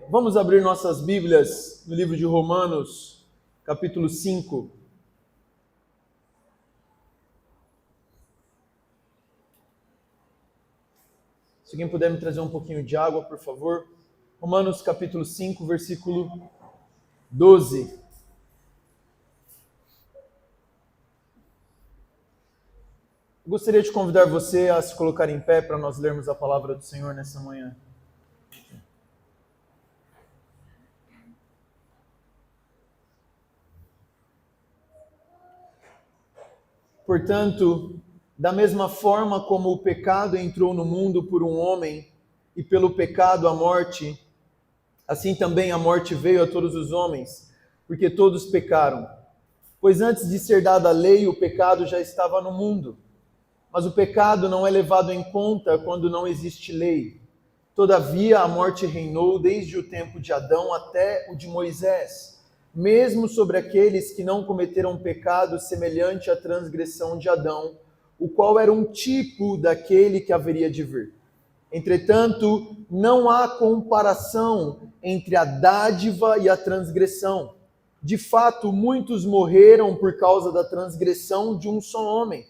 Vamos abrir nossas Bíblias no livro de Romanos, capítulo 5. Se alguém puder me trazer um pouquinho de água, por favor. Romanos, capítulo 5, versículo 12. Eu gostaria de convidar você a se colocar em pé para nós lermos a palavra do Senhor nessa manhã. Portanto, da mesma forma como o pecado entrou no mundo por um homem, e pelo pecado a morte, assim também a morte veio a todos os homens, porque todos pecaram. Pois antes de ser dada a lei, o pecado já estava no mundo. Mas o pecado não é levado em conta quando não existe lei. Todavia, a morte reinou desde o tempo de Adão até o de Moisés, mesmo sobre aqueles que não cometeram pecado semelhante à transgressão de Adão, o qual era um tipo daquele que haveria de vir. Entretanto, não há comparação entre a dádiva e a transgressão. De fato, muitos morreram por causa da transgressão de um só homem.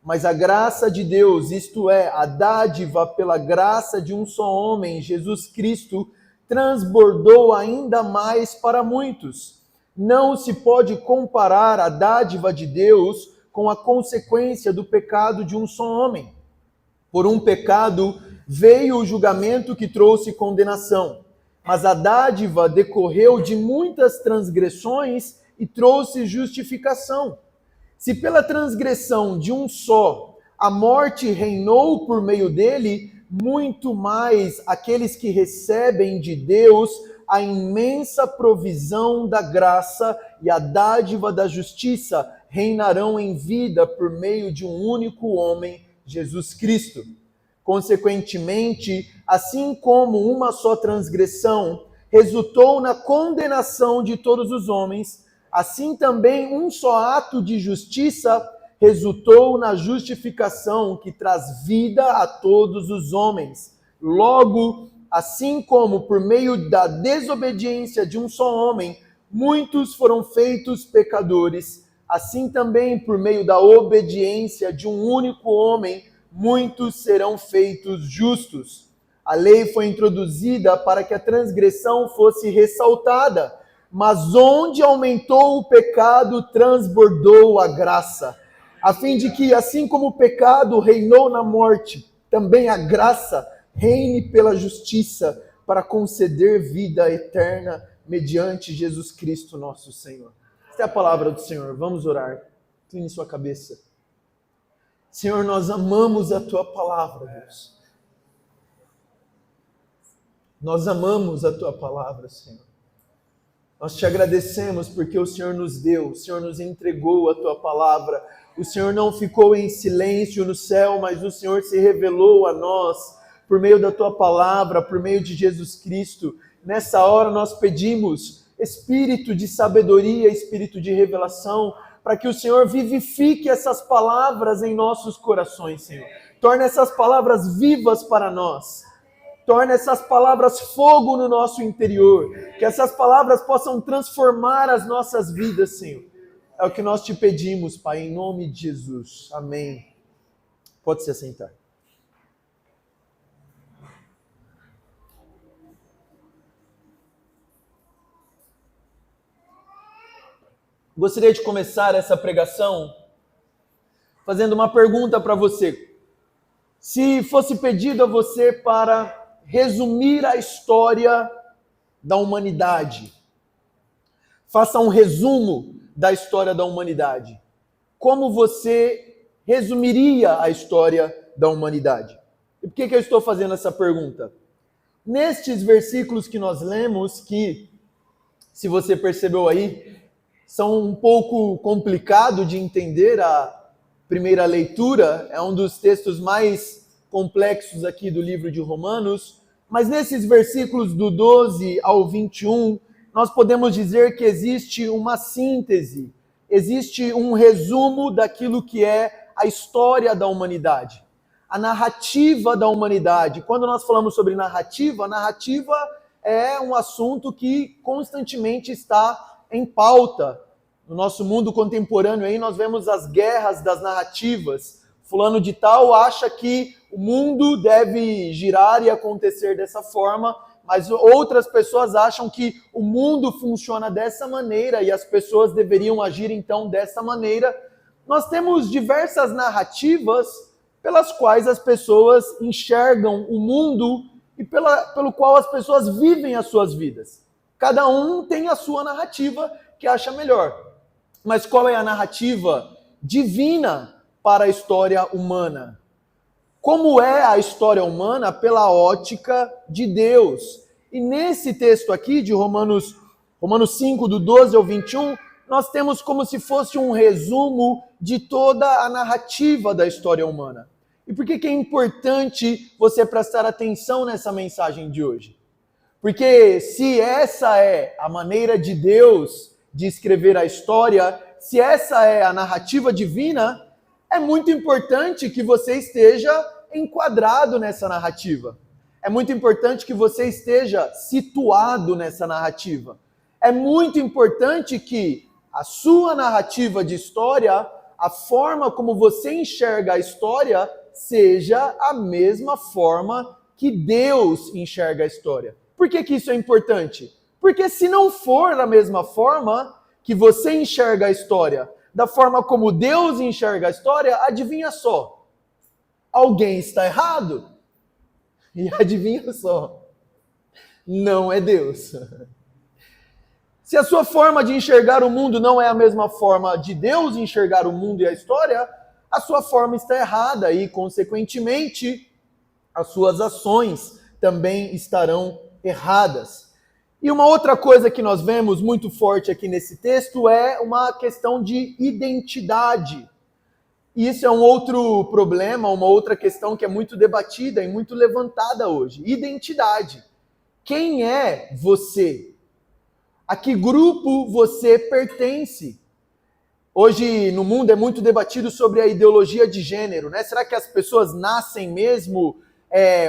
Mas a graça de Deus, isto é, a dádiva pela graça de um só homem, Jesus Cristo, transbordou ainda mais para muitos. Não se pode comparar a dádiva de Deus com a consequência do pecado de um só homem. Por um pecado veio o julgamento que trouxe condenação, mas a dádiva decorreu de muitas transgressões e trouxe justificação. Se pela transgressão de um só a morte reinou por meio dele, muito mais aqueles que recebem de Deus a imensa provisão da graça e a dádiva da justiça reinarão em vida por meio de um único homem, Jesus Cristo. Consequentemente, assim como uma só transgressão resultou na condenação de todos os homens, assim também um só ato de justiça resultou na justificação que traz vida a todos os homens. Logo, assim como por meio da desobediência de um só homem, muitos foram feitos pecadores, assim também por meio da obediência de um único homem, muitos serão feitos justos. A lei foi introduzida para que a transgressão fosse ressaltada, mas onde aumentou o pecado, transbordou a graça, a fim de que, assim como o pecado reinou na morte, também a graça reine pela justiça para conceder vida eterna mediante Jesus Cristo nosso Senhor. Esta é a palavra do Senhor. Vamos orar. Incline sua cabeça. Senhor, nós amamos a Tua palavra, Deus. Nós amamos a Tua palavra, Senhor. Nós te agradecemos porque o Senhor nos deu, o Senhor nos entregou a Tua palavra. O Senhor não ficou em silêncio no céu, mas o Senhor se revelou a nós por meio da Tua palavra, por meio de Jesus Cristo. Nessa hora nós pedimos espírito de sabedoria, espírito de revelação, para que o Senhor vivifique essas palavras em nossos corações, Senhor. Torne essas palavras vivas para nós. Torne essas palavras fogo no nosso interior. Que essas palavras possam transformar as nossas vidas, Senhor. É o que nós te pedimos, Pai, em nome de Jesus. Amém. Pode se assentar. Gostaria de começar essa pregação fazendo uma pergunta para você. Se fosse pedido a você para resumir a história da humanidade, faça um resumo da história da humanidade. Como você resumiria a história da humanidade? E por que eu estou fazendo essa pergunta? Nestes versículos que nós lemos, que, se você percebeu aí, são um pouco complicado de entender a primeira leitura, é um dos textos mais complexos aqui do livro de Romanos, mas nesses versículos do 12 ao 21, nós podemos dizer que existe uma síntese, existe um resumo daquilo que é a história da humanidade, a narrativa da humanidade. Quando nós falamos sobre narrativa, a narrativa é um assunto que constantemente está em pauta. No nosso mundo contemporâneo aí nós vemos as guerras das narrativas. Fulano de tal acha que o mundo deve girar e acontecer dessa forma, mas outras pessoas acham que o mundo funciona dessa maneira e as pessoas deveriam agir então dessa maneira. Nós temos diversas narrativas pelas quais as pessoas enxergam o mundo e pelo qual as pessoas vivem as suas vidas. Cada um tem a sua narrativa que acha melhor. Mas qual é a narrativa divina para a história humana? Como é a história humana pela ótica de Deus? E nesse texto aqui de Romanos 5, do 12 ao 21, nós temos como se fosse um resumo de toda a narrativa da história humana. E por que é importante você prestar atenção nessa mensagem de hoje? Porque se essa é a maneira de Deus de escrever a história, se essa é a narrativa divina, é muito importante que você esteja enquadrado nessa narrativa. É muito importante que você esteja situado nessa narrativa. É muito importante que a sua narrativa de história, a forma como você enxerga a história, seja a mesma forma que Deus enxerga a história. Por que isso é importante? Porque se não for da mesma forma que você enxerga a história, da forma como Deus enxerga a história, adivinha só, alguém está errado. E adivinha só, não é Deus. Se a sua forma de enxergar o mundo não é a mesma forma de Deus enxergar o mundo e a história, a sua forma está errada e, consequentemente, as suas ações também estarão erradas. E uma outra coisa que nós vemos muito forte aqui nesse texto é uma questão de identidade. E isso é um outro problema, uma outra questão que é muito debatida e muito levantada hoje. Identidade. Quem é você? A que grupo você pertence? Hoje no mundo é muito debatido sobre a ideologia de gênero, né? Será que as pessoas nascem mesmo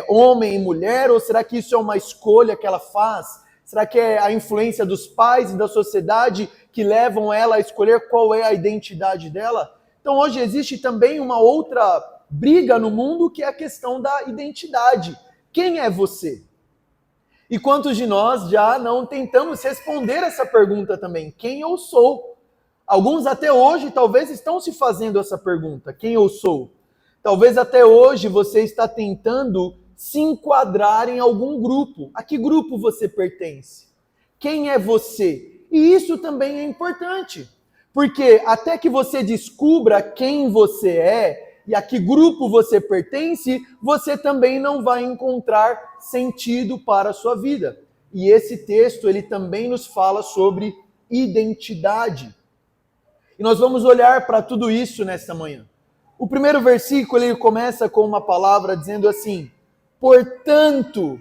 homem e mulher? Ou será que isso é uma escolha que ela faz? Será que é a influência dos pais e da sociedade que levam ela a escolher qual é a identidade dela? Então hoje existe também uma outra briga no mundo que é a questão da identidade. Quem é você? E quantos de nós já não tentamos responder essa pergunta também? Quem eu sou? Alguns até hoje talvez estão se fazendo essa pergunta. Quem eu sou? Talvez até hoje você está tentando se enquadrar em algum grupo. A que grupo você pertence? Quem é você? E isso também é importante. Porque até que você descubra quem você é e a que grupo você pertence, você também não vai encontrar sentido para a sua vida. E esse texto, ele também nos fala sobre identidade. E nós vamos olhar para tudo isso nesta manhã. O primeiro versículo, ele começa com uma palavra dizendo assim, portanto.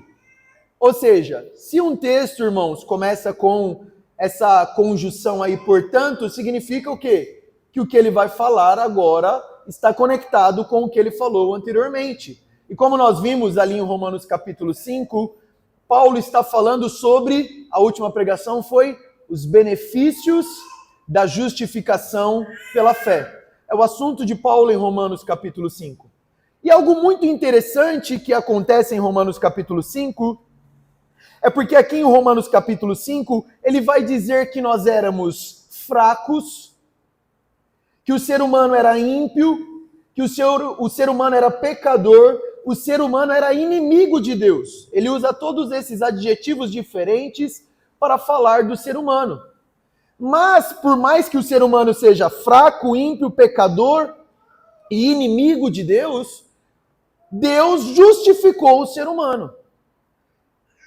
Ou seja, se um texto, irmãos, começa com essa conjunção aí, portanto, significa o quê? Que o que ele vai falar agora está conectado com o que ele falou anteriormente. E como nós vimos ali em Romanos capítulo 5, Paulo está falando sobre, a última pregação foi os benefícios da justificação pela fé. É o assunto de Paulo em Romanos capítulo 5. E algo muito interessante que acontece em Romanos capítulo 5 é porque aqui em Romanos capítulo 5, ele vai dizer que nós éramos fracos, que o ser humano era ímpio, que o ser humano era pecador, o ser humano era inimigo de Deus. Ele usa todos esses adjetivos diferentes para falar do ser humano. Mas, por mais que o ser humano seja fraco, ímpio, pecador e inimigo de Deus, Deus justificou o ser humano.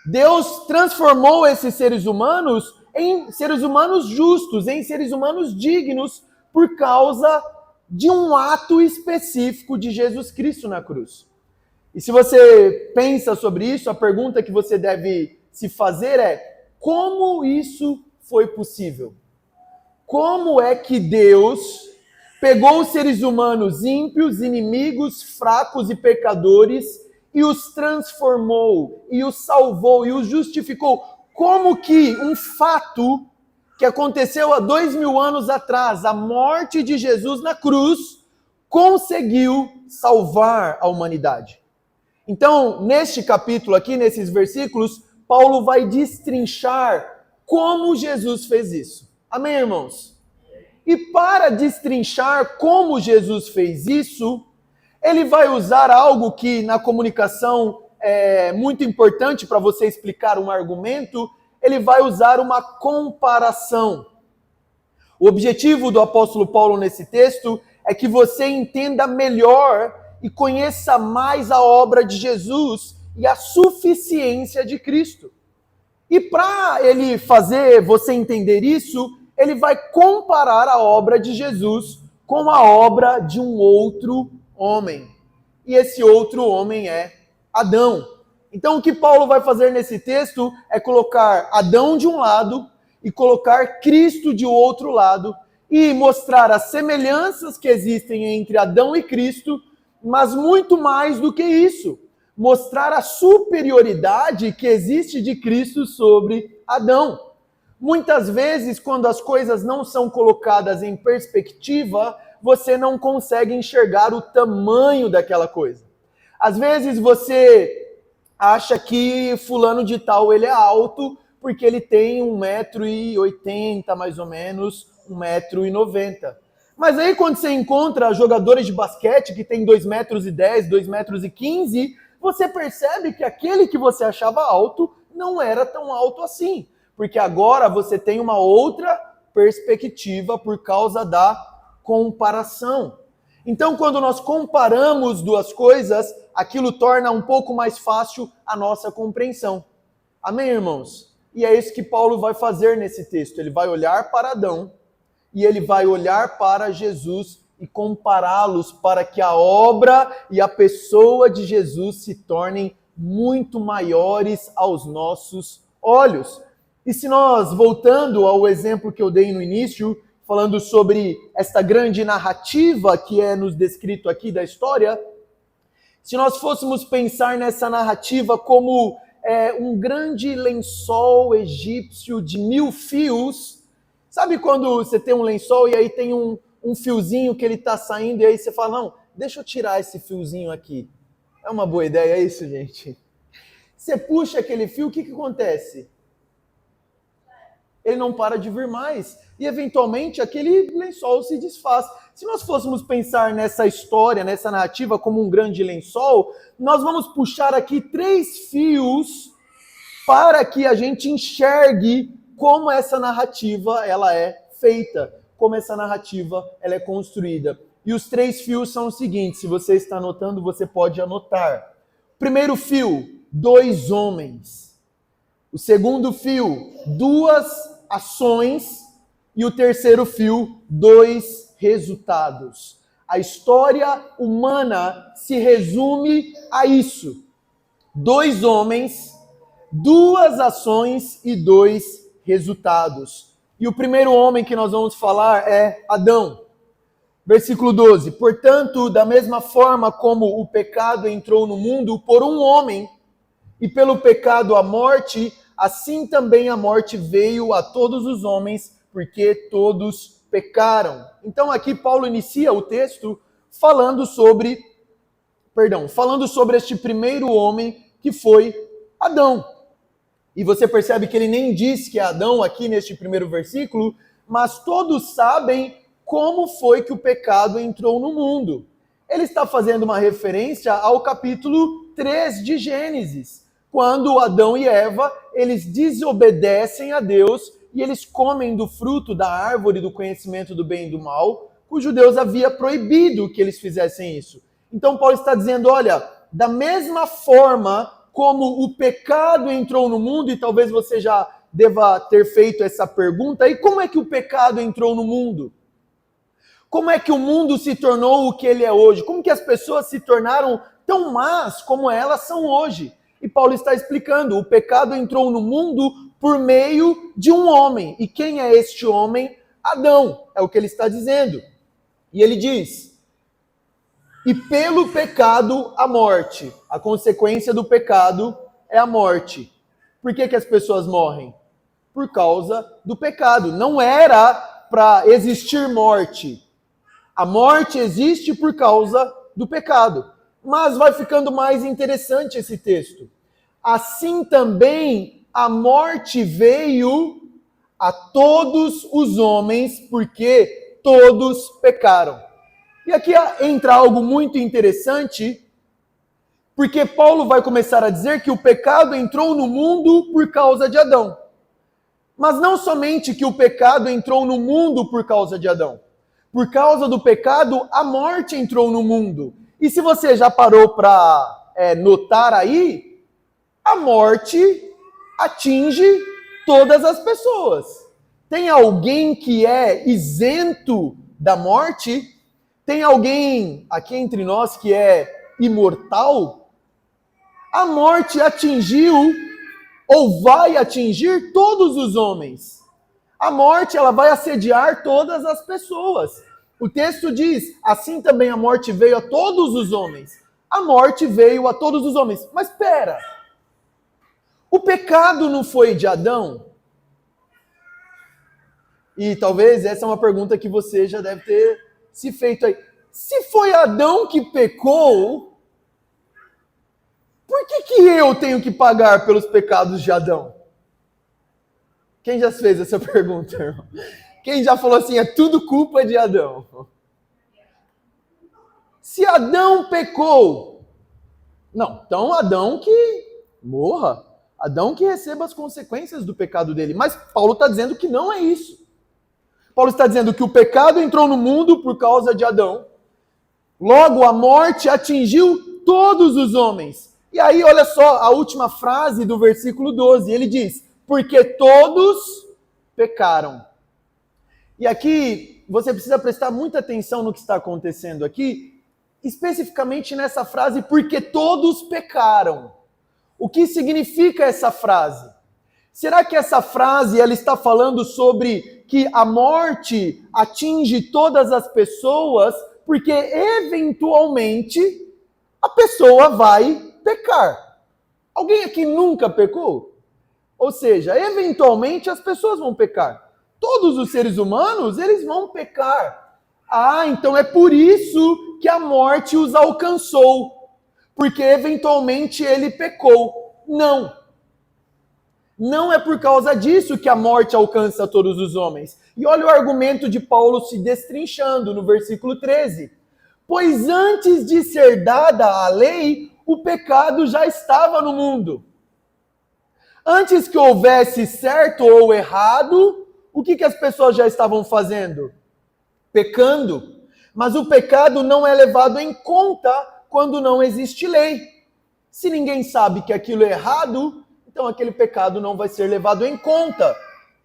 Deus transformou esses seres humanos em seres humanos justos, em seres humanos dignos, por causa de um ato específico de Jesus Cristo na cruz. E se você pensa sobre isso, a pergunta que você deve se fazer é: como isso foi possível? Como é que Deus pegou os seres humanos ímpios, inimigos, fracos e pecadores e os transformou, e os salvou, e os justificou. Como que um fato que aconteceu há 2000 anos atrás, a morte de Jesus na cruz, conseguiu salvar a humanidade? Então, neste capítulo aqui, nesses versículos, Paulo vai destrinchar como Jesus fez isso. Amém, irmãos? E para destrinchar como Jesus fez isso, ele vai usar algo que na comunicação é muito importante para você explicar um argumento, ele vai usar uma comparação. O objetivo do apóstolo Paulo nesse texto é que você entenda melhor e conheça mais a obra de Jesus e a suficiência de Cristo. E para ele fazer você entender isso, ele vai comparar a obra de Jesus com a obra de um outro homem. E esse outro homem é Adão. Então o que Paulo vai fazer nesse texto é colocar Adão de um lado e colocar Cristo de outro lado e mostrar as semelhanças que existem entre Adão e Cristo, mas muito mais do que isso, mostrar a superioridade que existe de Cristo sobre Adão. Muitas vezes, quando as coisas não são colocadas em perspectiva, você não consegue enxergar o tamanho daquela coisa. Às vezes você acha que fulano de tal ele é alto porque ele tem 1,80 m mais ou menos, 1,90 m. Mas aí quando você encontra jogadores de basquete que tem 2,10 m, 2,15 m, você percebe que aquele que você achava alto não era tão alto assim. Porque agora você tem uma outra perspectiva por causa da comparação. Então, quando nós comparamos duas coisas, aquilo torna um pouco mais fácil a nossa compreensão. Amém, irmãos? E é isso que Paulo vai fazer nesse texto. Ele vai olhar para Adão e ele vai olhar para Jesus e compará-los para que a obra e a pessoa de Jesus se tornem muito maiores aos nossos olhos. E se nós, voltando ao exemplo que eu dei no início, falando sobre esta grande narrativa que é nos descrito aqui da história, se nós fôssemos pensar nessa narrativa como um grande lençol egípcio de 1000 fios, sabe quando você tem um lençol e aí tem um fiozinho que ele está saindo e aí você fala, não, deixa eu tirar esse fiozinho aqui. É uma boa ideia isso, gente? Você puxa aquele fio, o que acontece? Ele não para de vir mais. E, eventualmente, aquele lençol se desfaz. Se nós fôssemos pensar nessa história, nessa narrativa, como um grande lençol, nós vamos puxar aqui 3 fios para que a gente enxergue como essa narrativa ela é feita, como essa narrativa ela é construída. E os 3 fios são os seguintes, se você está anotando, você pode anotar. Primeiro fio, 2 homens. O segundo fio, 2 ações, e o terceiro fio, 2 resultados. A história humana se resume a isso. 2 homens, 2 ações e 2 resultados. E o primeiro homem que nós vamos falar é Adão. Versículo 12. Portanto, da mesma forma como o pecado entrou no mundo por um homem, e pelo pecado a morte, assim também a morte veio a todos os homens, porque todos pecaram. Então aqui Paulo inicia o texto falando sobre este primeiro homem que foi Adão. E você percebe que ele nem diz que é Adão aqui neste primeiro versículo, mas todos sabem como foi que o pecado entrou no mundo. Ele está fazendo uma referência ao capítulo 3 de Gênesis, quando Adão e Eva, eles desobedecem a Deus e eles comem do fruto da árvore do conhecimento do bem e do mal, cujo Deus havia proibido que eles fizessem isso. Então Paulo está dizendo, olha, da mesma forma como o pecado entrou no mundo, e talvez você já deva ter feito essa pergunta, e como é que o pecado entrou no mundo? Como é que o mundo se tornou o que ele é hoje? Como que as pessoas se tornaram tão más como elas são hoje? E Paulo está explicando, o pecado entrou no mundo por meio de um homem. E quem é este homem? Adão, é o que ele está dizendo. E ele diz, e pelo pecado a morte. A consequência do pecado é a morte. Por que as pessoas morrem? Por causa do pecado. Não era para existir morte. A morte existe por causa do pecado. Mas vai ficando mais interessante esse texto. Assim também a morte veio a todos os homens, porque todos pecaram. E aqui entra algo muito interessante, porque Paulo vai começar a dizer que o pecado entrou no mundo por causa de Adão. Mas não somente que o pecado entrou no mundo por causa de Adão. Por causa do pecado, a morte entrou no mundo. E se você já parou para notar aí, a morte atinge todas as pessoas. Tem alguém que é isento da morte? Tem alguém aqui entre nós que é imortal? A morte atingiu ou vai atingir todos os homens. A morte, ela vai assediar todas as pessoas. O texto diz, assim também a morte veio a todos os homens. A morte veio a todos os homens. Mas espera, o pecado não foi de Adão? E talvez essa é uma pergunta que você já deve ter se feito aí. Se foi Adão que pecou, por que eu tenho que pagar pelos pecados de Adão? Quem já fez essa pergunta, irmão? Quem já falou assim, é tudo culpa de Adão? Se Adão pecou, não, então Adão que morra, Adão que receba as consequências do pecado dele. Mas Paulo está dizendo que não é isso. Paulo está dizendo que o pecado entrou no mundo por causa de Adão. Logo, a morte atingiu todos os homens. E aí, olha só a última frase do versículo 12. Ele diz, porque todos pecaram. E aqui, você precisa prestar muita atenção no que está acontecendo aqui, especificamente nessa frase, porque todos pecaram. O que significa essa frase? Será que essa frase ela está falando sobre que a morte atinge todas as pessoas porque eventualmente a pessoa vai pecar? Alguém aqui nunca pecou? Ou seja, eventualmente as pessoas vão pecar. Todos os seres humanos, eles vão pecar. Ah, então é por isso que a morte os alcançou. Porque eventualmente ele pecou. Não. Não é por causa disso que a morte alcança todos os homens. E olha o argumento de Paulo se destrinchando no versículo 13. Pois antes de ser dada a lei, o pecado já estava no mundo. Antes que houvesse certo ou errado, o que as pessoas já estavam fazendo? Pecando. Mas o pecado não é levado em conta quando não existe lei. Se ninguém sabe que aquilo é errado, então aquele pecado não vai ser levado em conta.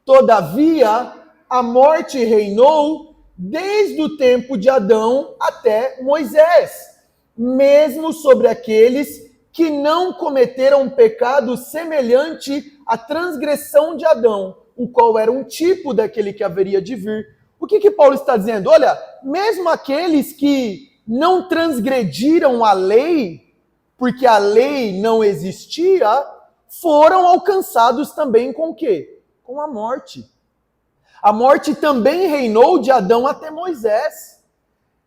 Todavia, a morte reinou desde o tempo de Adão até Moisés, mesmo sobre aqueles que não cometeram um pecado semelhante à transgressão de Adão, o qual era um tipo daquele que haveria de vir. O que Paulo está dizendo? Olha, mesmo aqueles que não transgrediram a lei, porque a lei não existia, foram alcançados também com o quê? Com a morte. A morte também reinou de Adão até Moisés.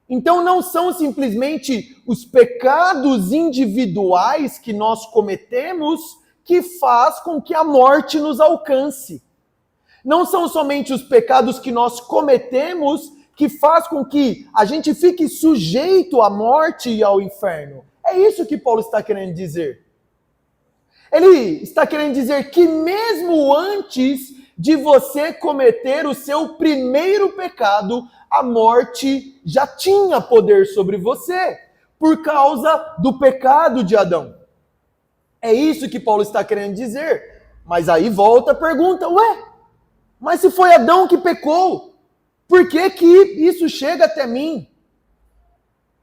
Então não são simplesmente os pecados individuais que nós cometemos que faz com que a morte nos alcance. Não são somente os pecados que nós cometemos que faz com que a gente fique sujeito à morte e ao inferno. É isso que Paulo está querendo dizer. Ele está querendo dizer que mesmo antes de você cometer o seu primeiro pecado, a morte já tinha poder sobre você, por causa do pecado de Adão. É isso que Paulo está querendo dizer. Mas aí volta a pergunta, mas se foi Adão que pecou, por que isso chega até mim?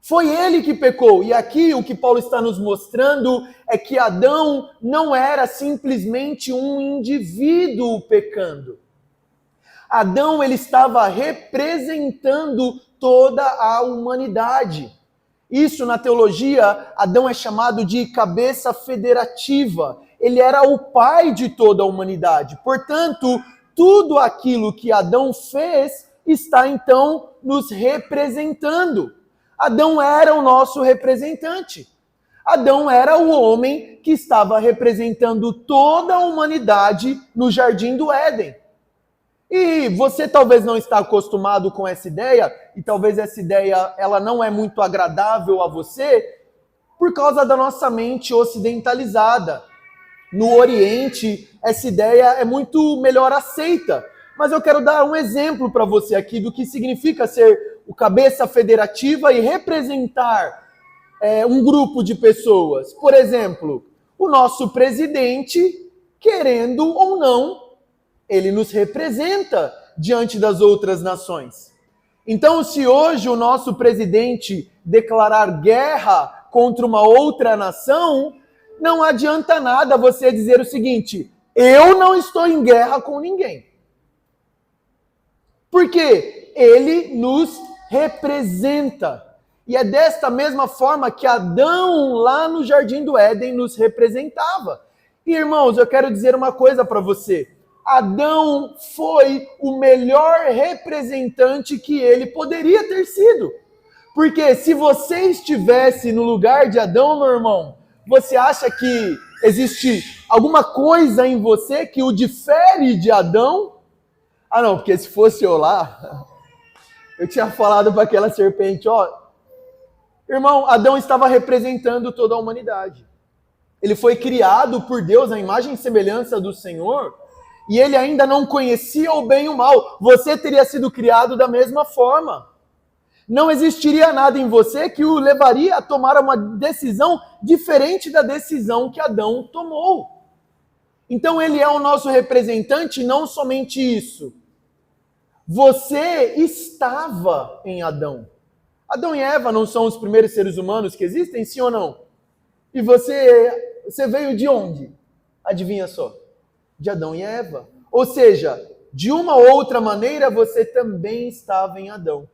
Foi ele que pecou. E aqui o que Paulo está nos mostrando é que Adão não era simplesmente um indivíduo pecando. Adão, ele estava representando toda a humanidade. Isso, na teologia, Adão é chamado de cabeça federativa. Ele era o pai de toda a humanidade. Portanto, tudo aquilo que Adão fez está, então, nos representando. Adão era o nosso representante. Adão era o homem que estava representando toda a humanidade no Jardim do Éden. E você talvez não está acostumado com essa ideia, e talvez essa ideia ela não é muito agradável a você, por causa da nossa mente ocidentalizada. No Oriente, essa ideia é muito melhor aceita. Mas eu quero dar um exemplo para você aqui do que significa ser o cabeça federativa e representar um grupo de pessoas. Por exemplo, o nosso presidente, querendo ou não, ele nos representa diante das outras nações. Então, se hoje o nosso presidente declarar guerra contra uma outra nação, não adianta nada você dizer o seguinte: eu não estou em guerra com ninguém. Porque ele nos representa. E é desta mesma forma que Adão, lá no Jardim do Éden, nos representava. E, irmãos, eu quero dizer uma coisa para você. Adão foi o melhor representante que ele poderia ter sido. Porque se você estivesse no lugar de Adão, meu irmão, você acha que existe alguma coisa em você que o difere de Adão? Ah, não, porque se fosse eu lá, eu tinha falado para aquela serpente, irmão, Adão estava representando toda a humanidade. Ele foi criado por Deus, à imagem e semelhança do Senhor, e ele ainda não conhecia o bem e o mal. Você teria sido criado da mesma forma. Não existiria nada em você que o levaria a tomar uma decisão diferente da decisão que Adão tomou. Então ele é o nosso representante, não somente isso. Você estava em Adão. Adão e Eva não são os primeiros seres humanos que existem, sim ou não? E você veio de onde? Adivinha só? De Adão e Eva. Ou seja, de uma ou outra maneira você também estava em Adão.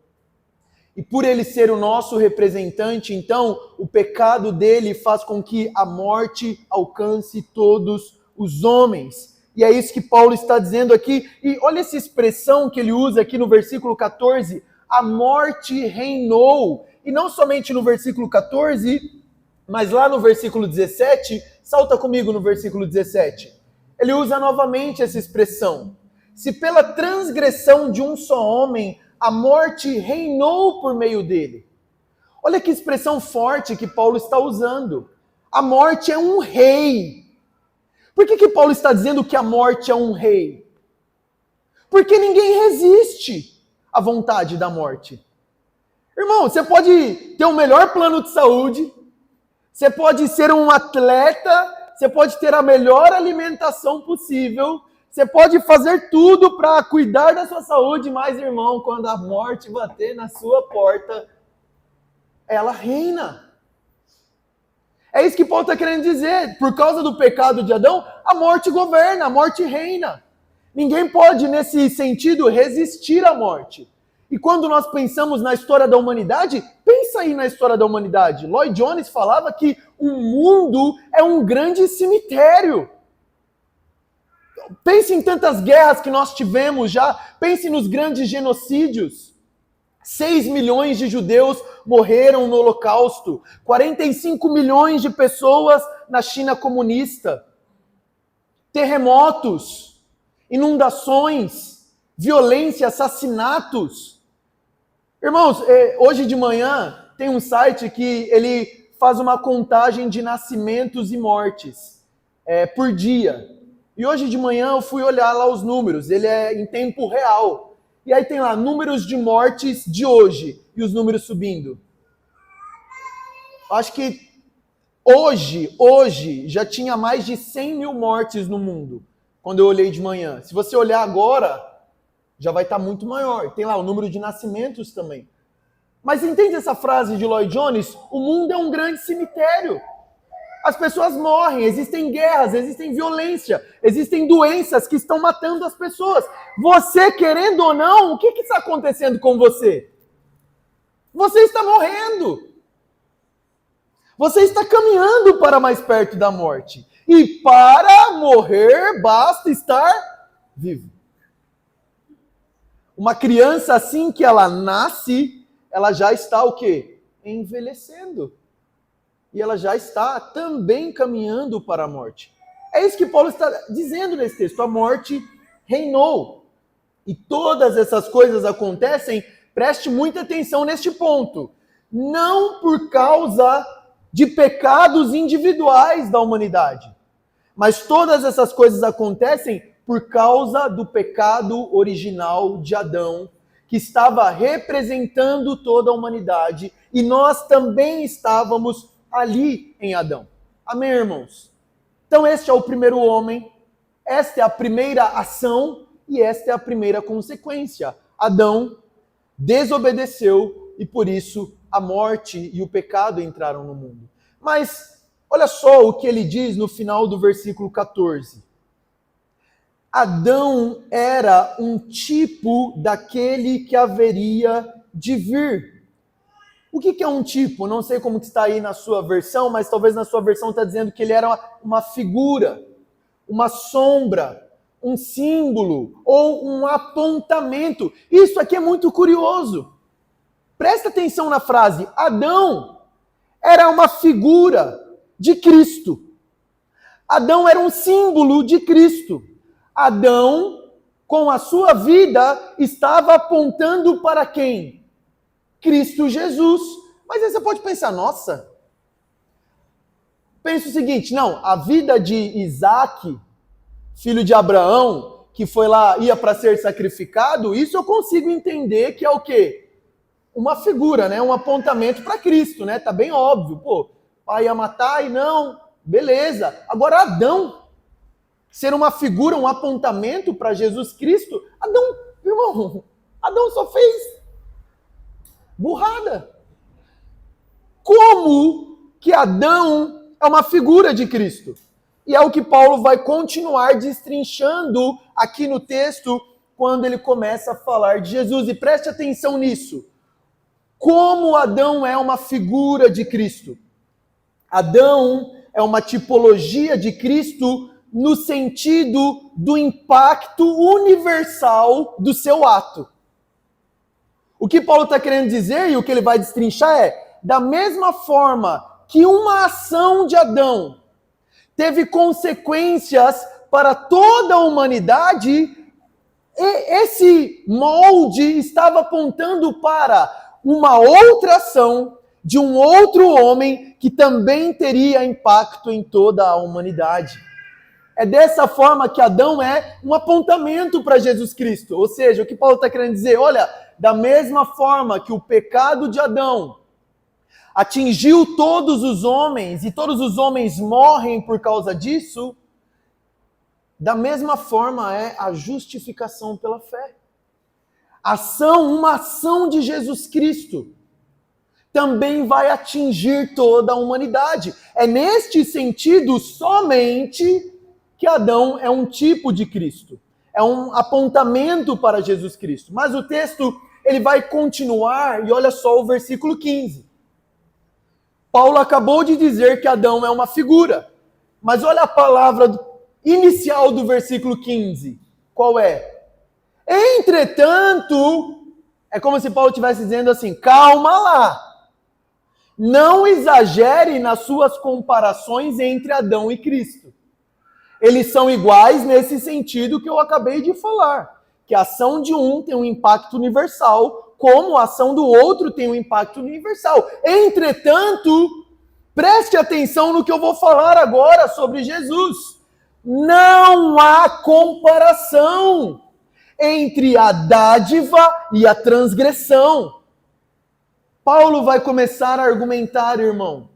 E por ele ser o nosso representante, então, o pecado dele faz com que a morte alcance todos os homens. E é isso que Paulo está dizendo aqui. E olha essa expressão que ele usa aqui no versículo 14. A morte reinou. E não somente no versículo 14, mas lá no versículo 17, salta comigo no versículo 17. Ele usa novamente essa expressão. Se pela transgressão de um só homem a morte reinou por meio dele. Olha que expressão forte que Paulo está usando. A morte é um rei. Por que Paulo está dizendo que a morte é um rei? Porque ninguém resiste à vontade da morte. Irmão, você pode ter o melhor plano de saúde, você pode ser um atleta, você pode ter a melhor alimentação possível, você pode fazer tudo para cuidar da sua saúde, mas, irmão, quando a morte bater na sua porta, ela reina. É isso que Paulo está querendo dizer. Por causa do pecado de Adão, a morte governa, a morte reina. Ninguém pode, nesse sentido, resistir à morte. E quando nós pensamos na história da humanidade, pensa aí na história da humanidade. Lloyd Jones falava que o mundo é um grande cemitério. Pense em tantas guerras que nós tivemos já. Pense nos grandes genocídios. 6 milhões de judeus morreram no Holocausto. 45 milhões de pessoas na China comunista. Terremotos, inundações, violência, assassinatos. Irmãos, hoje de manhã tem um site que ele faz uma contagem de nascimentos e mortes por dia. E hoje de manhã eu fui olhar lá os números, ele é em tempo real. E aí tem lá números de mortes de hoje e os números subindo. Acho que hoje já tinha mais de 100 mil mortes no mundo, quando eu olhei de manhã. Se você olhar agora, já vai estar muito maior. Tem lá o número de nascimentos também. Mas entende essa frase de Lloyd Jones? O mundo é um grande cemitério. As pessoas morrem, existem guerras, existem violência, existem doenças que estão matando as pessoas. Você, querendo ou não, o que está acontecendo com você? Você está morrendo. Você está caminhando para mais perto da morte. E para morrer, basta estar vivo. Uma criança, assim que ela nasce, ela já está o quê? Envelhecendo. E ela já está também caminhando para a morte. É isso que Paulo está dizendo nesse texto. A morte reinou. E todas essas coisas acontecem, preste muita atenção neste ponto. Não por causa de pecados individuais da humanidade. Mas todas essas coisas acontecem por causa do pecado original de Adão, que estava representando toda a humanidade, e nós também estávamos ali em Adão. Amém, irmãos? Então este é o primeiro homem, esta é a primeira ação e esta é a primeira consequência. Adão desobedeceu e por isso a morte e o pecado entraram no mundo. Mas olha só o que ele diz no final do versículo 14. Adão era um tipo daquele que haveria de vir. O que é um tipo? Não sei como que está aí na sua versão, mas talvez na sua versão está dizendo que ele era uma figura, uma sombra, um símbolo ou um apontamento. Isso aqui é muito curioso. Presta atenção na frase. Adão era uma figura de Cristo. Adão era um símbolo de Cristo. Adão, com a sua vida, estava apontando para quem? Cristo Jesus. Mas aí você pode pensar, nossa, pensa o seguinte, não, a vida de Isaac, filho de Abraão, que foi lá, ia para ser sacrificado, isso eu consigo entender que é o quê? Uma figura, né? Um apontamento para Cristo, né? Tá bem óbvio, pô, pai ia matar e não, beleza. Agora Adão, ser uma figura, um apontamento para Jesus Cristo, Adão, irmão, Adão só fez burrada. Como que Adão é uma figura de Cristo? E é o que Paulo vai continuar destrinchando aqui no texto, quando ele começa a falar de Jesus. E preste atenção nisso. Como Adão é uma figura de Cristo? Adão é uma tipologia de Cristo no sentido do impacto universal do seu ato. O que Paulo está querendo dizer e o que ele vai destrinchar é, da mesma forma que uma ação de Adão teve consequências para toda a humanidade, esse molde estava apontando para uma outra ação de um outro homem que também teria impacto em toda a humanidade. É dessa forma que Adão é um apontamento para Jesus Cristo. Ou seja, o que Paulo está querendo dizer, olha, da mesma forma que o pecado de Adão atingiu todos os homens e todos os homens morrem por causa disso, da mesma forma é a justificação pela fé. Uma ação de Jesus Cristo também vai atingir toda a humanidade. É neste sentido somente que Adão é um tipo de Cristo. É um apontamento para Jesus Cristo. Mas o texto, ele vai continuar, e olha só o versículo 15. Paulo acabou de dizer que Adão é uma figura. Mas olha a palavra inicial do versículo 15. Qual é? Entretanto, é como se Paulo estivesse dizendo assim, calma lá. Não exagere nas suas comparações entre Adão e Cristo. Eles são iguais nesse sentido que eu acabei de falar. Que a ação de um tem um impacto universal, como a ação do outro tem um impacto universal. Entretanto, preste atenção no que eu vou falar agora sobre Jesus. Não há comparação entre a dádiva e a transgressão. Paulo vai começar a argumentar, irmão,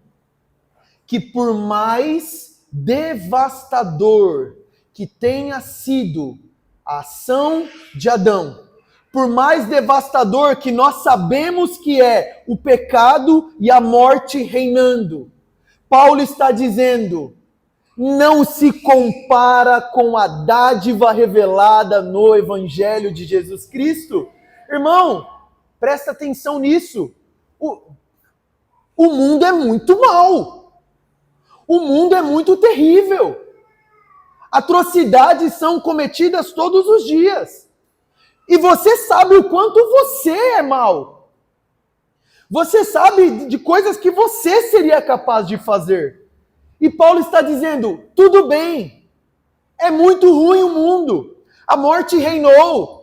que por mais devastador que tenha sido a ação de Adão, por mais devastador que nós sabemos que é o pecado e a morte reinando, Paulo está dizendo, não se compara com a dádiva revelada no Evangelho de Jesus Cristo. Irmão, presta atenção nisso. O mundo é muito mau. O mundo é muito terrível. Atrocidades são cometidas todos os dias. E você sabe o quanto você é mau. Você sabe de coisas que você seria capaz de fazer. E Paulo está dizendo, tudo bem, é muito ruim o mundo. A morte reinou.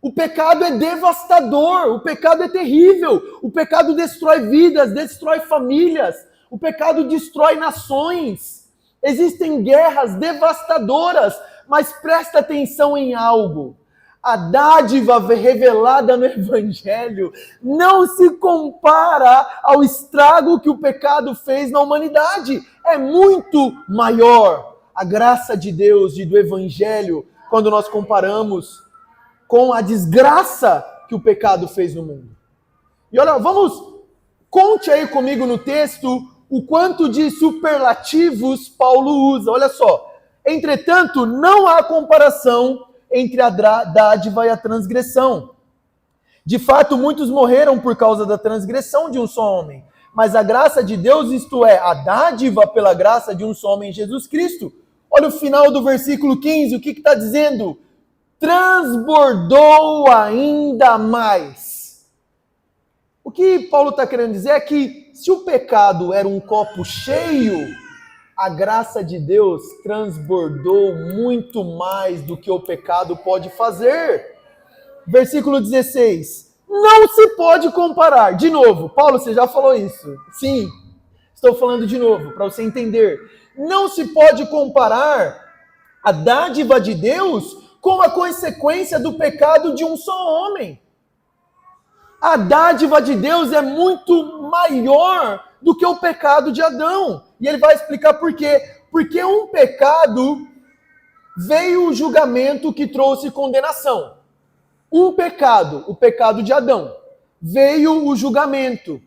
O pecado é devastador, o pecado é terrível. O pecado destrói vidas, destrói famílias. O pecado destrói nações. Existem guerras devastadoras, mas presta atenção em algo. A dádiva revelada no Evangelho não se compara ao estrago que o pecado fez na humanidade. É muito maior a graça de Deus e do Evangelho quando nós comparamos com a desgraça que o pecado fez no mundo. E olha, conte aí comigo no texto o quanto de superlativos Paulo usa. Olha só. Entretanto, não há comparação entre a dádiva e a transgressão. De fato, muitos morreram por causa da transgressão de um só homem. Mas a graça de Deus, isto é, a dádiva pela graça de um só homem, Jesus Cristo. Olha o final do versículo 15, o que está dizendo? Transbordou ainda mais. O que Paulo está querendo dizer é que se o pecado era um copo cheio, a graça de Deus transbordou muito mais do que o pecado pode fazer. Versículo 16. Não se pode comparar. De novo, Paulo, você já falou isso. Sim, estou falando de novo, para você entender. Não se pode comparar a dádiva de Deus com a consequência do pecado de um só homem. A dádiva de Deus é muito maior do que o pecado de Adão. E ele vai explicar por quê. Porque um pecado veio o julgamento que trouxe condenação. Um pecado, o pecado de Adão, veio o julgamento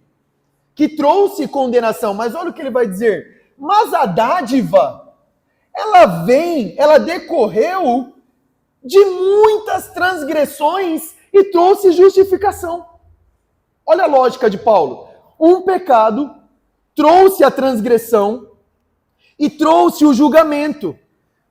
que trouxe condenação. Mas olha o que ele vai dizer. Mas a dádiva, ela decorreu de muitas transgressões e trouxe justificação. Olha a lógica de Paulo. Um pecado trouxe a transgressão e trouxe o julgamento.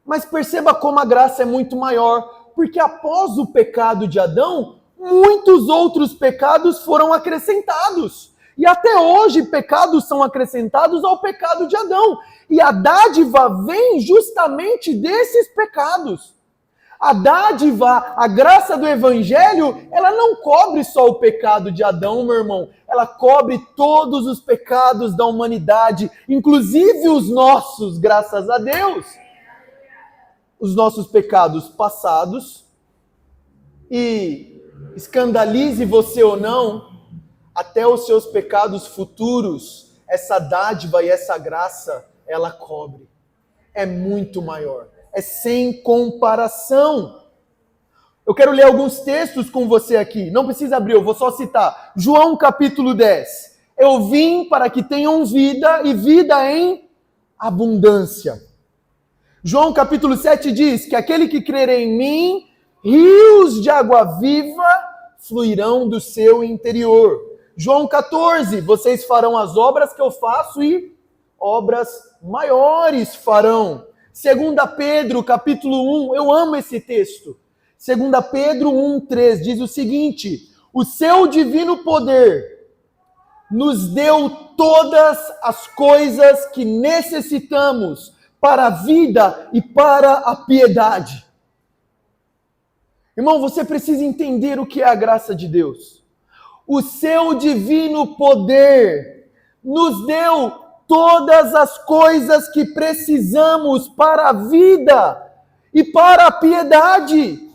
Mas perceba como a graça é muito maior, porque após o pecado de Adão, muitos outros pecados foram acrescentados. E até hoje pecados são acrescentados ao pecado de Adão. E a dádiva vem justamente desses pecados. A dádiva, a graça do Evangelho, ela não cobre só o pecado de Adão, meu irmão. Ela cobre todos os pecados da humanidade, inclusive os nossos, graças a Deus. Os nossos pecados passados. E escandalize você ou não, até os seus pecados futuros, essa dádiva e essa graça, ela cobre. É muito maior. É sem comparação. Eu quero ler alguns textos com você aqui. Não precisa abrir, eu vou só citar. João capítulo 10. Eu vim para que tenham vida e vida em abundância. João capítulo 7 diz que aquele que crer em mim, rios de água viva fluirão do seu interior. João 14, vocês farão as obras que eu faço e obras maiores farão. 2 Pedro, capítulo 1, eu amo esse texto. 2 Pedro 1:3 diz o seguinte: o seu divino poder nos deu todas as coisas que necessitamos para a vida e para a piedade. Irmão, você precisa entender o que é a graça de Deus. O seu divino poder nos deu todas as coisas que precisamos para a vida e para a piedade.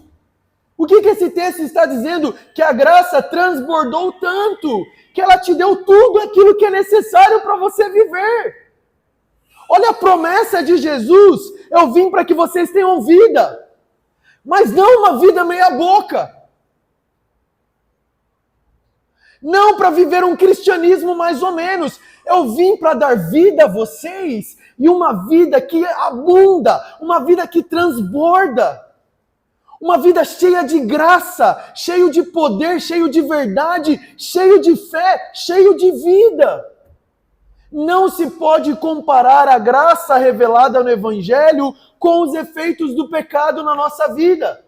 O que esse texto está dizendo? Que a graça transbordou tanto, que ela te deu tudo aquilo que é necessário para você viver. Olha a promessa de Jesus, eu vim para que vocês tenham vida, mas não uma vida meia boca. Não para viver um cristianismo mais ou menos. Eu vim para dar vida a vocês e uma vida que abunda, uma vida que transborda. Uma vida cheia de graça, cheio de poder, cheio de verdade, cheio de fé, cheio de vida. Não se pode comparar a graça revelada no Evangelho com os efeitos do pecado na nossa vida.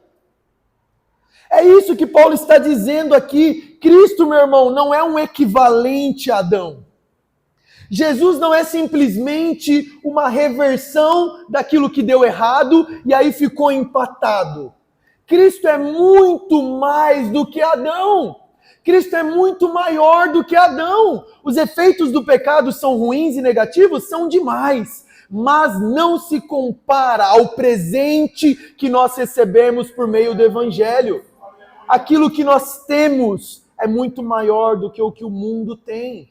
É isso que Paulo está dizendo aqui. Cristo, meu irmão, não é um equivalente a Adão. Jesus não é simplesmente uma reversão daquilo que deu errado e aí ficou empatado. Cristo é muito mais do que Adão. Cristo é muito maior do que Adão. Os efeitos do pecado são ruins e negativos? São demais. Mas não se compara ao presente que nós recebemos por meio do Evangelho. Aquilo que nós temos é muito maior do que o mundo tem.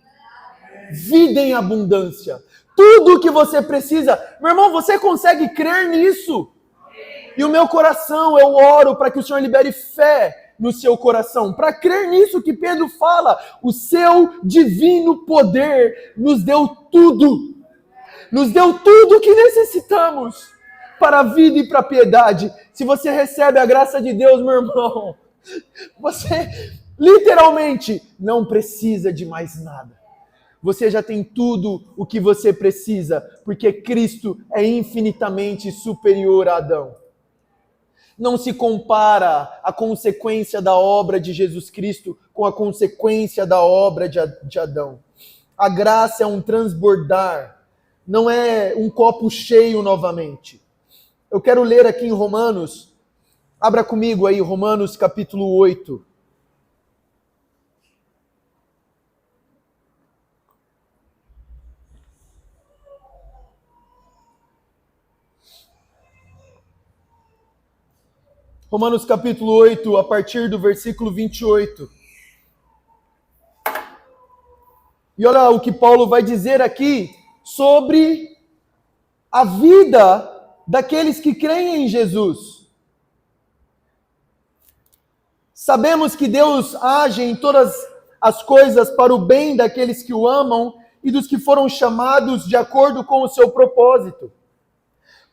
Vida em abundância. Tudo o que você precisa. Meu irmão, você consegue crer nisso? E o meu coração, eu oro para que o Senhor libere fé no seu coração, para crer nisso que Pedro fala. O seu divino poder nos deu tudo. Nos deu tudo o que necessitamos para a vida e para a piedade. Se você recebe a graça de Deus, meu irmão, você literalmente não precisa de mais nada. Você já tem tudo o que você precisa, porque Cristo é infinitamente superior a Adão. Não se compara a consequência da obra de Jesus Cristo com a consequência da obra de Adão. A graça é um transbordar, não é um copo cheio novamente. Eu quero ler aqui em Romanos, abra comigo aí, Romanos capítulo 8. Romanos capítulo 8, a partir do versículo 28. E olha o que Paulo vai dizer aqui sobre a vida daqueles que creem em Jesus. Sabemos que Deus age em todas as coisas para o bem daqueles que o amam e dos que foram chamados de acordo com o seu propósito.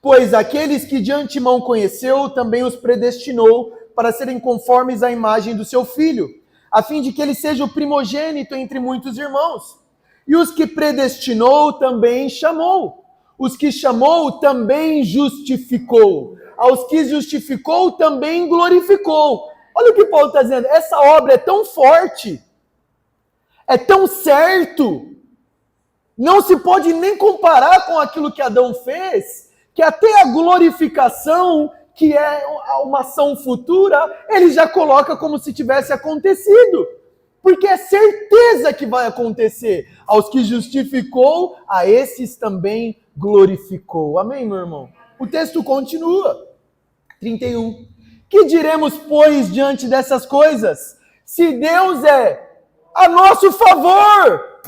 Pois aqueles que de antemão conheceu, também os predestinou para serem conformes à imagem do seu Filho, a fim de que ele seja o primogênito entre muitos irmãos. E os que predestinou, também chamou. Os que chamou, também justificou. Aos que justificou, também glorificou. Olha o que Paulo está dizendo. Essa obra é tão forte, é tão certo, não se pode nem comparar com aquilo que Adão fez, que até a glorificação, que é uma ação futura, ele já coloca como se tivesse acontecido. Porque é certeza que vai acontecer. Aos que justificou, a esses também glorificou. Amém, meu irmão? O texto continua. 31. Que diremos, pois, diante dessas coisas? Se Deus é a nosso favor,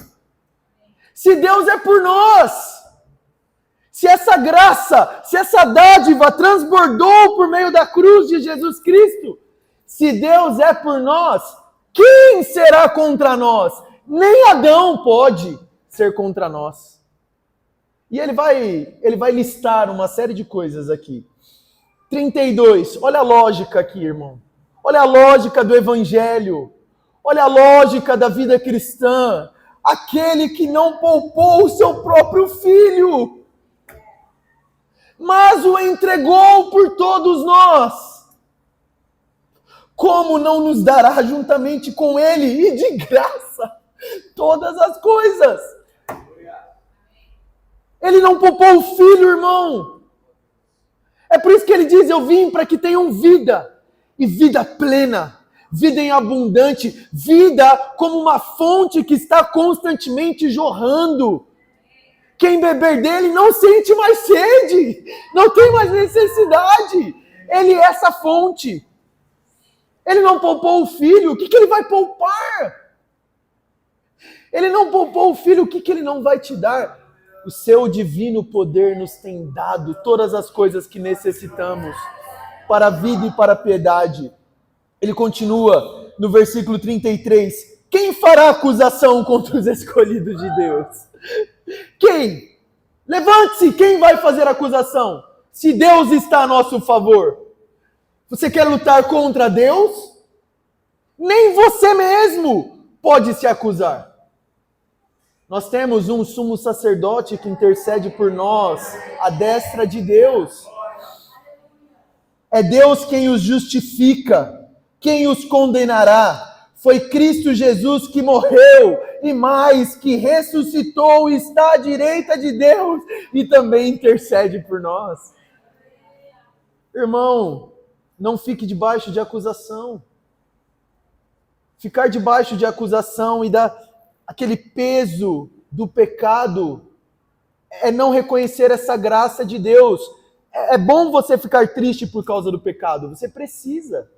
se Deus é por nós, se essa graça, se essa dádiva transbordou por meio da cruz de Jesus Cristo, se Deus é por nós, quem será contra nós? Nem Adão pode ser contra nós. E ele vai listar uma série de coisas aqui. 32, olha a lógica aqui, irmão. Olha a lógica do Evangelho. Olha a lógica da vida cristã. Aquele que não poupou o seu próprio filho, mas o entregou por todos nós. Como não nos dará juntamente com ele, e de graça, todas as coisas? Ele não poupou o filho, irmão. É por isso que ele diz, eu vim para que tenham vida, e vida plena, vida em abundante, vida como uma fonte que está constantemente jorrando. Quem beber dele não sente mais sede, não tem mais necessidade. Ele é essa fonte. Ele não poupou o filho, o que ele vai poupar? Ele não poupou o filho, o que ele não vai te dar? O seu divino poder nos tem dado todas as coisas que necessitamos para a vida e para a piedade. Ele continua no versículo 33. Quem fará acusação contra os escolhidos de Deus? Quem? Levante-se, quem vai fazer acusação? Se Deus está a nosso favor. Você quer lutar contra Deus? Nem você mesmo pode se acusar. Nós temos um sumo sacerdote que intercede por nós, à destra de Deus. É Deus quem os justifica, quem os condenará. Foi Cristo Jesus que morreu e mais, que ressuscitou e está à direita de Deus e também intercede por nós. Irmão, não fique debaixo de acusação. Ficar debaixo de acusação e aquele peso do pecado é não reconhecer essa graça de Deus. É bom você ficar triste por causa do pecado, você precisa.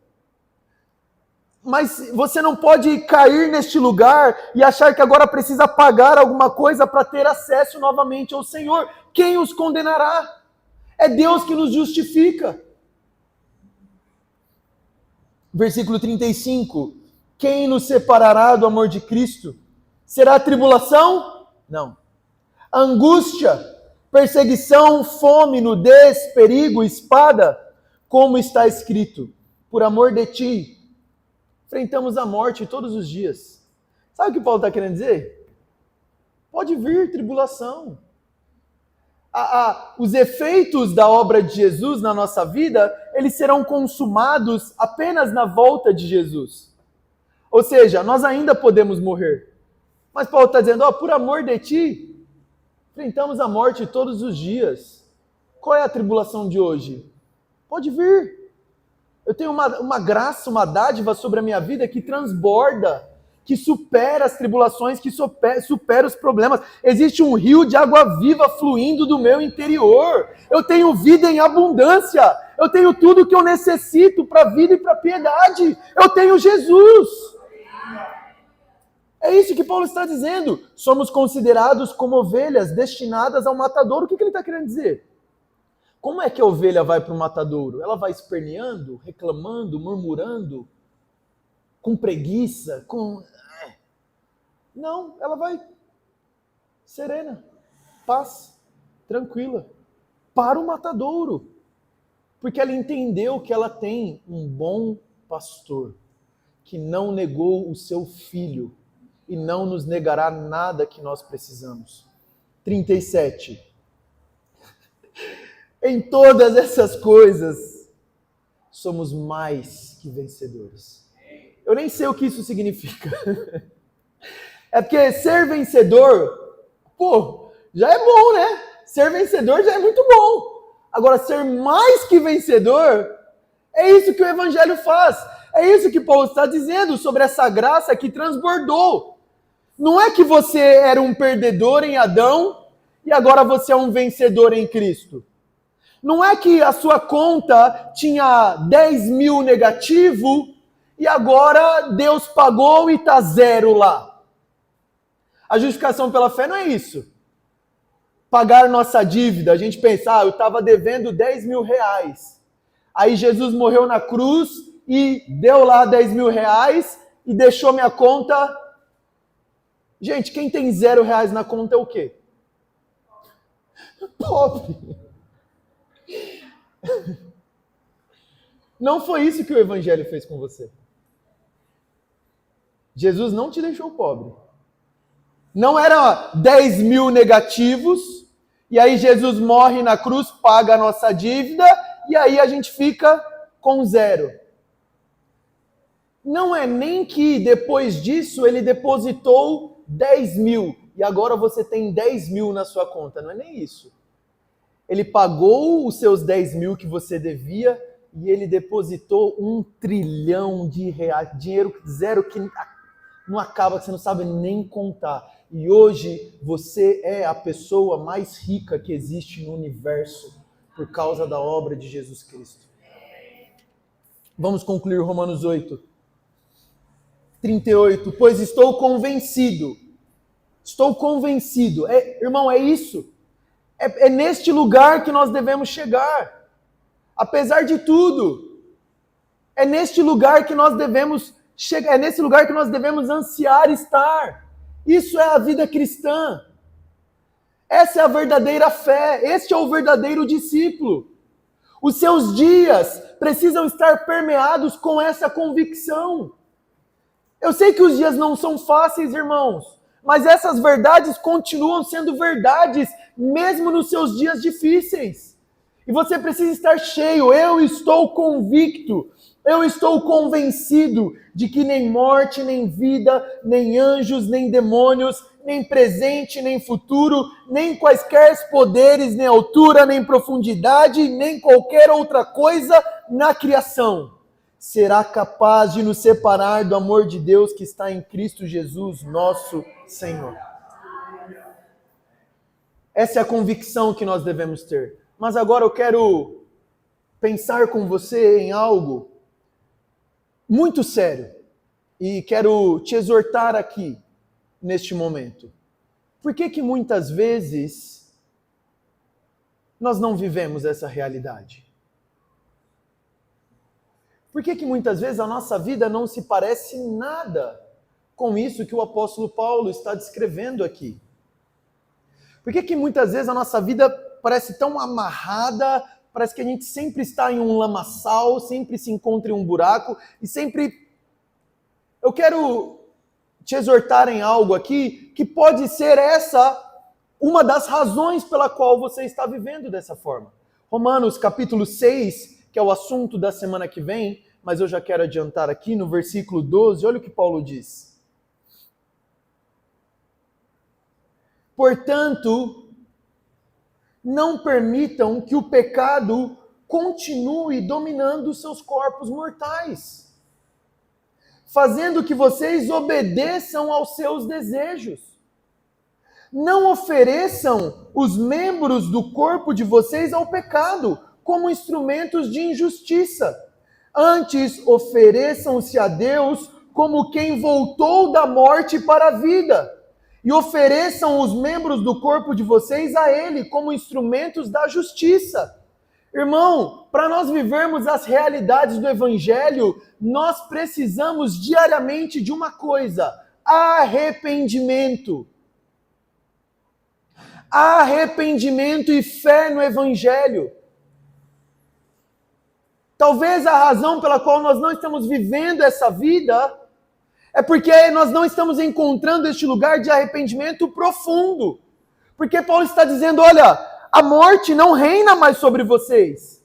Mas você não pode cair neste lugar e achar que agora precisa pagar alguma coisa para ter acesso novamente ao Senhor. Quem os condenará? É Deus que nos justifica. Versículo 35. Quem nos separará do amor de Cristo? Será a tribulação? Não. Angústia, perseguição, fome, nudez, perigo, espada? Como está escrito, por amor de ti, enfrentamos a morte todos os dias. Sabe o que Paulo está querendo dizer? Pode vir tribulação. Os efeitos da obra de Jesus na nossa vida, eles serão consumados apenas na volta de Jesus. Ou seja, nós ainda podemos morrer. Mas Paulo está dizendo, por amor de ti, enfrentamos a morte todos os dias. Qual é a tribulação de hoje? Pode vir. Eu tenho uma graça, uma dádiva sobre a minha vida que transborda, que supera as tribulações, que supera os problemas. Existe um rio de água viva fluindo do meu interior. Eu tenho vida em abundância. Eu tenho tudo que eu necessito para a vida e para a piedade. Eu tenho Jesus. É isso que Paulo está dizendo. Somos considerados como ovelhas destinadas ao matadouro. O que ele está querendo dizer? Como é que a ovelha vai para o matadouro? Ela vai esperneando, reclamando, murmurando, com preguiça, Não, ela vai serena, paz, tranquila, para o matadouro. Porque ela entendeu que ela tem um bom pastor, que não negou o seu filho e não nos negará nada que nós precisamos. 37. Em todas essas coisas, somos mais que vencedores. Eu nem sei o que isso significa. É porque ser vencedor, já é bom, né? Ser vencedor já é muito bom. Agora, ser mais que vencedor, é isso que o Evangelho faz. É isso que Paulo está dizendo sobre essa graça que transbordou. Não é que você era um perdedor em Adão e agora você é um vencedor em Cristo. Não é que a sua conta tinha 10 mil negativo e agora Deus pagou e está zero lá. A justificação pela fé não é isso. Pagar nossa dívida, a gente pensa, eu estava devendo 10 mil reais. Aí Jesus morreu na cruz e deu lá 10 mil reais e deixou minha conta. Gente, quem tem 0 reais na conta é o quê? Pobre. Não foi isso que o Evangelho fez com você. Jesus não te deixou pobre. Não era 10 mil negativos, e aí Jesus morre na cruz, paga a nossa dívida, e aí a gente fica com 0. Não é nem que depois disso ele depositou 10 mil, e agora você tem 10 mil na sua conta. Não é nem isso. Ele pagou os seus 10 mil que você devia e ele depositou 1 trilhão de reais. Dinheiro zero que não acaba, que você não sabe nem contar. E hoje você é a pessoa mais rica que existe no universo por causa da obra de Jesus Cristo. Vamos concluir Romanos 8. 38. Pois estou convencido. Estou convencido. Irmão, é isso. É neste lugar que nós devemos chegar. Apesar de tudo. É neste lugar que nós devemos chegar. É nesse lugar que nós devemos ansiar estar. Isso é a vida cristã. Essa é a verdadeira fé. Este é o verdadeiro discípulo. Os seus dias precisam estar permeados com essa convicção. Eu sei que os dias não são fáceis, irmãos. mas essas verdades continuam sendo verdades, mesmo nos seus dias difíceis. E você precisa estar cheio. Eu estou convicto, eu estou convencido de que nem morte, nem vida, nem anjos, nem demônios, nem presente, nem futuro, nem quaisquer poderes, nem altura, nem profundidade, nem qualquer outra coisa na criação será capaz de nos separar do amor de Deus que está em Cristo Jesus, nosso Senhor. Essa é a convicção que nós devemos ter. Mas agora eu quero pensar com você em algo muito sério. E quero te exortar aqui, neste momento. Por que muitas vezes nós não vivemos essa realidade? Por que muitas vezes a nossa vida não se parece nada com isso que o apóstolo Paulo está descrevendo aqui? Por que muitas vezes a nossa vida parece tão amarrada, parece que a gente sempre está em um lamaçal, sempre se encontra em um buraco, e sempre... Eu quero te exortar em algo aqui, que pode ser essa uma das razões pela qual você está vivendo dessa forma. Romanos capítulo 6, que é o assunto da semana que vem, mas eu já quero adiantar aqui no versículo 12, olha o que Paulo diz. Portanto, não permitam que o pecado continue dominando os seus corpos mortais, fazendo que vocês obedeçam aos seus desejos. Não ofereçam os membros do corpo de vocês ao pecado como instrumentos de injustiça. Antes, ofereçam-se a Deus como quem voltou da morte para a vida. E ofereçam os membros do corpo de vocês a Ele como instrumentos da justiça. Irmão, para nós vivermos as realidades do Evangelho, nós precisamos diariamente de uma coisa: arrependimento. Arrependimento e fé no Evangelho. Talvez a razão pela qual nós não estamos vivendo essa vida é porque nós não estamos encontrando este lugar de arrependimento profundo. Porque Paulo está dizendo, olha, a morte não reina mais sobre vocês.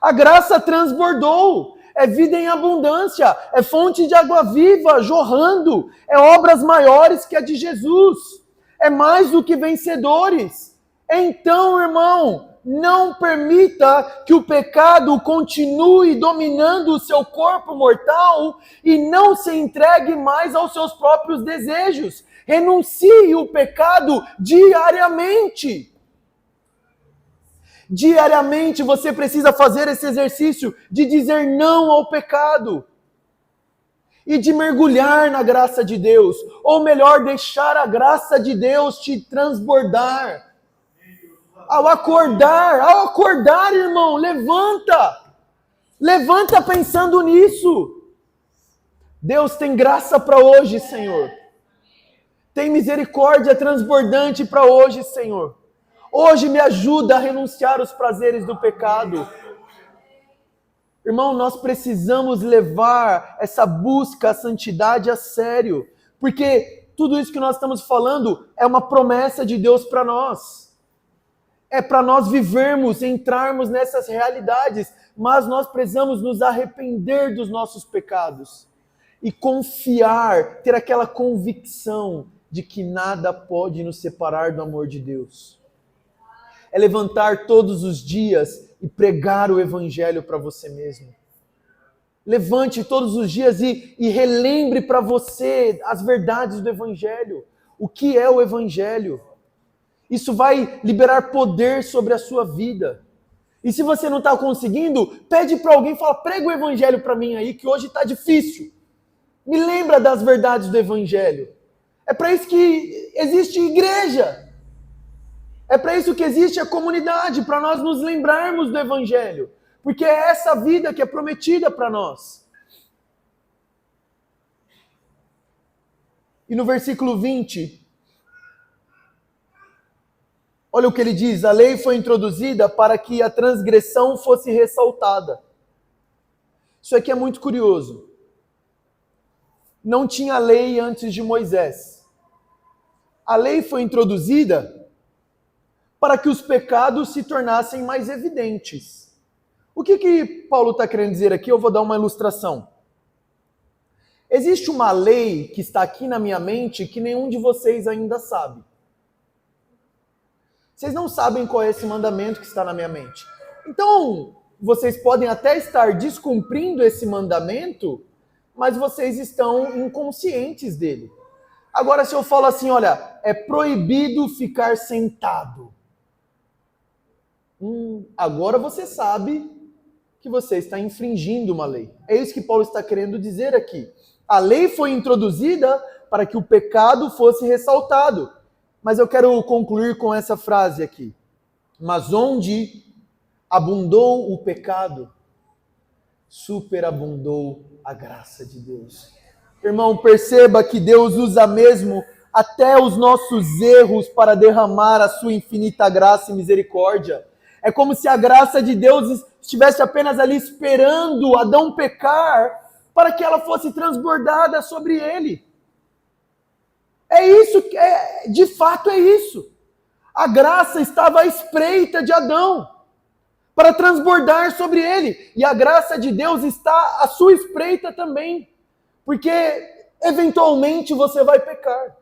A graça transbordou, é vida em abundância, é fonte de água viva jorrando, é obras maiores que a de Jesus, é mais do que vencedores. Então, irmão, não permita que o pecado continue dominando o seu corpo mortal e não se entregue mais aos seus próprios desejos. Renuncie o pecado diariamente. Diariamente você precisa fazer esse exercício de dizer não ao pecado e de mergulhar na graça de Deus, ou melhor, deixar a graça de Deus te transbordar. Ao acordar, irmão, levanta pensando nisso. Deus tem graça para hoje, Senhor. Tem misericórdia transbordante para hoje, Senhor. Hoje me ajuda a renunciar aos prazeres do pecado. Irmão, nós precisamos levar essa busca à santidade a sério, porque tudo isso que nós estamos falando é uma promessa de Deus para nós. É para nós vivermos, entrarmos nessas realidades, mas nós precisamos nos arrepender dos nossos pecados e confiar, ter aquela convicção de que nada pode nos separar do amor de Deus. É levantar todos os dias e pregar o Evangelho para você mesmo. Levante todos os dias e relembre para você as verdades do Evangelho. O que é o Evangelho? Isso vai liberar poder sobre a sua vida. E se você não está conseguindo, pede para alguém, fala, prega o Evangelho para mim aí, que hoje está difícil. Me lembra das verdades do Evangelho. É para isso que existe igreja. É para isso que existe a comunidade, para nós nos lembrarmos do Evangelho. Porque é essa vida que é prometida para nós. E no versículo 20... olha o que ele diz, a lei foi introduzida para que a transgressão fosse ressaltada. Isso aqui é muito curioso. Não tinha lei antes de Moisés. A lei foi introduzida para que os pecados se tornassem mais evidentes. O que Paulo está querendo dizer aqui? Eu vou dar uma ilustração. Existe uma lei que está aqui na minha mente que nenhum de vocês ainda sabe. Vocês não sabem qual é esse mandamento que está na minha mente. Então, vocês podem até estar descumprindo esse mandamento, mas vocês estão inconscientes dele. Agora, se eu falo assim, olha, é proibido ficar sentado. Agora você sabe que você está infringindo uma lei. É isso que Paulo está querendo dizer aqui. A lei foi introduzida para que o pecado fosse ressaltado. Mas eu quero concluir com essa frase aqui. Mas onde abundou o pecado, superabundou a graça de Deus. Irmão, perceba que Deus usa mesmo até os nossos erros para derramar a sua infinita graça e misericórdia. É como se a graça de Deus estivesse apenas ali esperando Adão pecar para que ela fosse transbordada sobre ele. É isso, de fato é isso. A graça estava à espreita de Adão para transbordar sobre ele. E a graça de Deus está à sua espreita também. Porque, eventualmente, você vai pecar.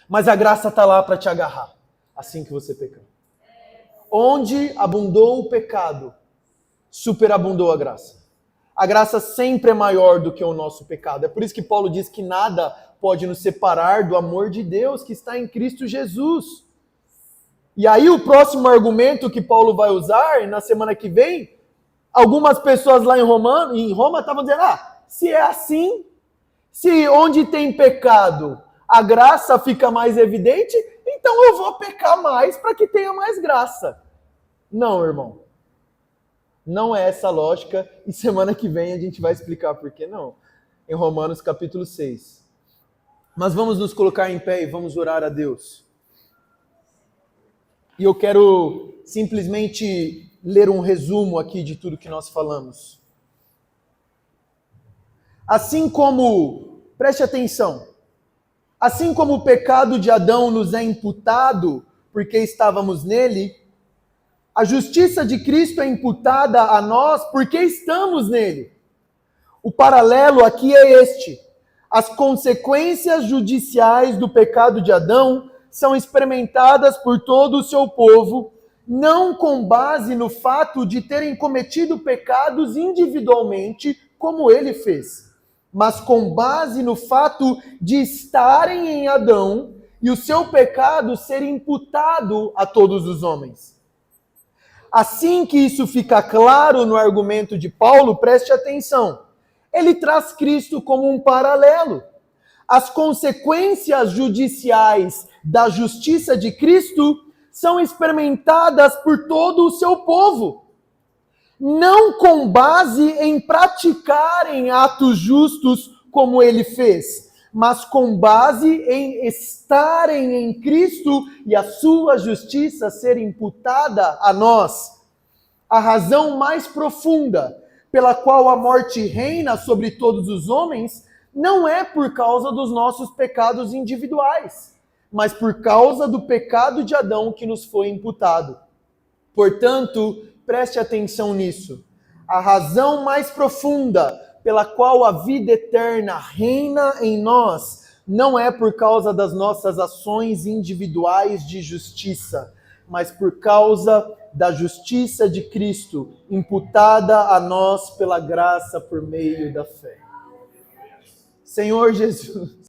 Mas a graça está lá para te agarrar, assim que você pecar. Onde abundou o pecado, superabundou a graça. A graça sempre é maior do que o nosso pecado. É por isso que Paulo diz que nada pode nos separar do amor de Deus que está em Cristo Jesus. E aí o próximo argumento que Paulo vai usar, na semana que vem, algumas pessoas lá em Roma estavam dizendo, se é assim, se onde tem pecado a graça fica mais evidente, então eu vou pecar mais para que tenha mais graça. Não, irmão. Não é essa a lógica, e semana que vem a gente vai explicar por que não. Em Romanos capítulo 6. Mas vamos nos colocar em pé e vamos orar a Deus. E eu quero simplesmente ler um resumo aqui de tudo que nós falamos. Assim como, preste atenção, assim como o pecado de Adão nos é imputado porque estávamos nele, a justiça de Cristo é imputada a nós porque estamos nele. O paralelo aqui é este. As consequências judiciais do pecado de Adão são experimentadas por todo o seu povo, não com base no fato de terem cometido pecados individualmente, como ele fez, mas com base no fato de estarem em Adão e o seu pecado ser imputado a todos os homens. Assim que isso fica claro no argumento de Paulo, preste atenção. Ele traz Cristo como um paralelo. As consequências judiciais da justiça de Cristo são experimentadas por todo o seu povo. Não com base em praticarem atos justos como ele fez, mas com base em estarem em Cristo e a sua justiça ser imputada a nós. A razão mais profunda pela qual a morte reina sobre todos os homens não é por causa dos nossos pecados individuais, mas por causa do pecado de Adão que nos foi imputado. Portanto, preste atenção nisso. A razão mais profunda pela qual a vida eterna reina em nós não é por causa das nossas ações individuais de justiça, mas por causa da justiça de Cristo, imputada a nós pela graça por meio da fé. Senhor Jesus,